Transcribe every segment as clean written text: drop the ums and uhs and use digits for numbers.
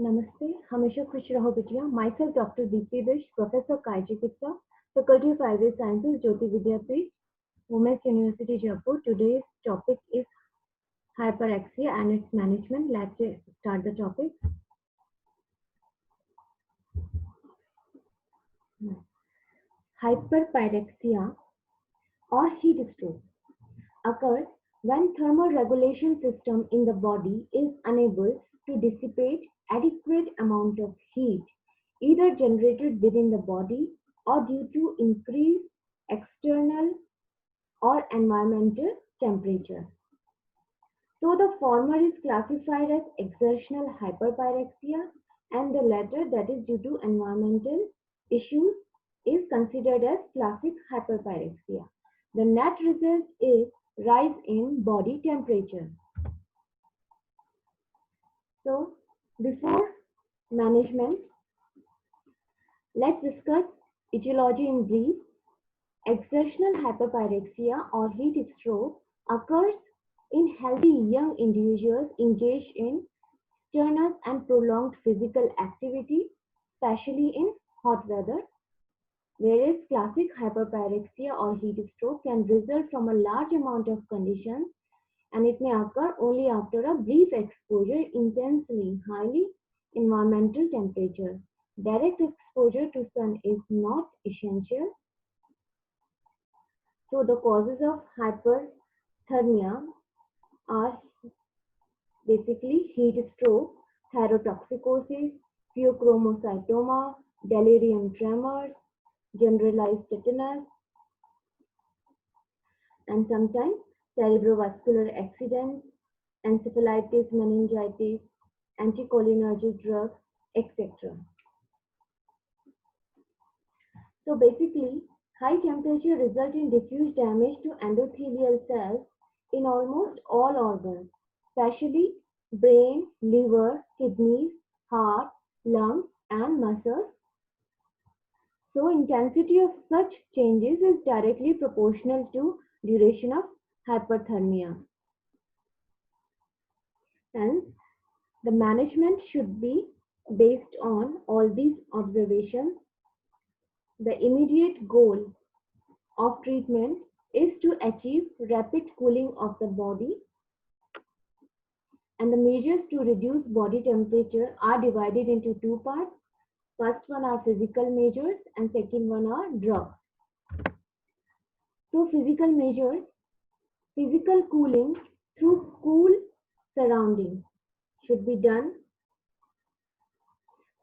नमस्ते, हमेशा खुश रहो बिटिया। Myself Dr. Deepti Bish, Professor Kai Chikitsa, Faculty of Ayurvedic Sciences, Jyoti Vidyapeeth, Women's University, Jaipur. Today's topic is hyperexia and its management. Let's start the topic. Hyperpyrexia or heat stroke occurs when thermoregulation system in the body is unable to dissipate adequate amount of heat, either generated within the body or due to increased external or environmental temperature. So the former is classified as exertional hyperpyrexia and the latter, that is due to environmental issues, is considered as classic hyperpyrexia. The net result is rise in body temperature. So before management, let's discuss etiology in brief. Exertional hyperpyrexia or heat stroke occurs in healthy young individuals engaged in strenuous and prolonged physical activity, especially in hot weather, whereas classic hyperpyrexia or heat stroke can result from a large amount of conditions and it may occur only after a brief exposure intensely highly environmental temperature. Direct exposure to sun is not essential. So the causes of hyperthermia are basically heat stroke, thyrotoxicosis, pheochromocytoma, delirium tremors, generalized tetanus, and sometimes cerebrovascular accidents, encephalitis, meningitis, anticholinergic drugs, etc. So basically, high temperature results in diffuse damage to endothelial cells in almost all organs, especially brain, liver, kidneys, heart, lungs, and muscles. So intensity of such changes is directly proportional to duration of hyperthermia. Hence, the management should be based on all these observations. The immediate goal of treatment is to achieve rapid cooling of the body, and the measures to reduce body temperature are divided into two parts. First one are physical measures and second one are drugs. So physical measures, physical cooling through cool surroundings should be done.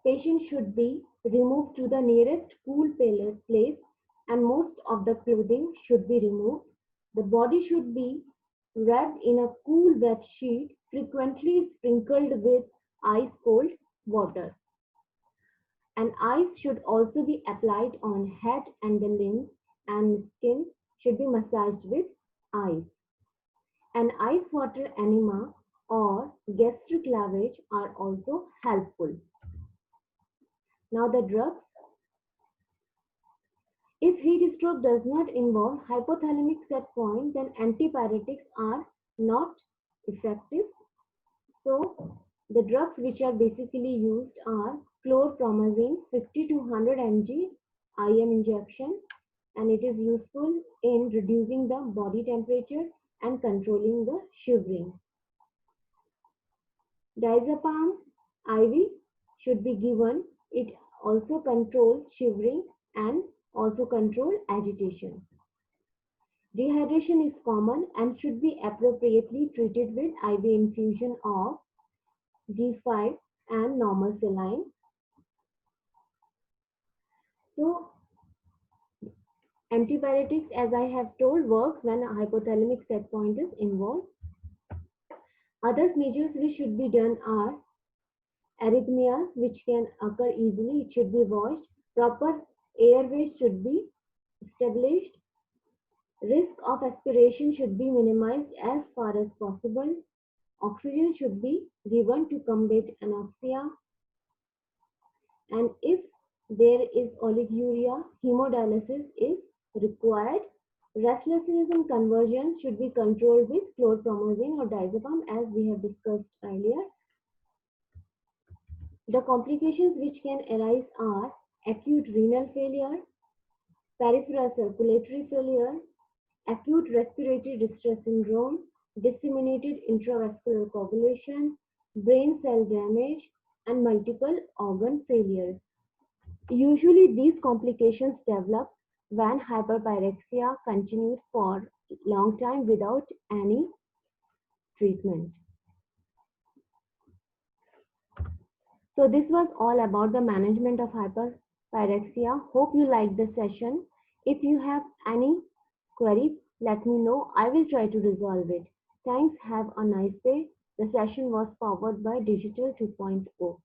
Patient should be removed to the nearest cool place and most of the clothing should be removed. The body should be wrapped in a cool wet sheet, frequently sprinkled with ice cold water. And ice should also be applied on head and the limbs, and skin should be massaged with ice. And ice water enema or gastric lavage are also helpful. Now the drugs. If heat stroke does not involve hypothalamic set point, then antipyretics are not effective. So the drugs which are basically used are chlorpromazine 50 to 100 mg IM injection, and it is useful in reducing the body temperature and controlling the shivering. Diazepam IV should be given. It also controls shivering and also control agitation. Dehydration is common and should be appropriately treated with IV infusion of D5 and normal saline. So antibiotics, as I have told, works when a hypothalamic set point is involved. Other measures which should be done are arrhythmias, which can occur easily. It should be watched. Proper airways should be established. Risk of aspiration should be minimized as far as possible. Oxygen should be given to combat anoxia. And if there is oliguria, hemodialysis is required. Restlessness and conversion should be controlled with chlorpromazine or diazepam as we have discussed earlier. The complications which can arise are acute renal failure, peripheral circulatory failure, acute respiratory distress syndrome, disseminated intravascular coagulation, brain cell damage, and multiple organ failures. Usually, these complications develop when hyperpyrexia continues for a long time without any treatment. So this was all about the management of hyperpyrexia. Hope you liked the session. If you have any queries, let me know. I will try to resolve it. Thanks. Have a nice day. The session was powered by Digital 2.0.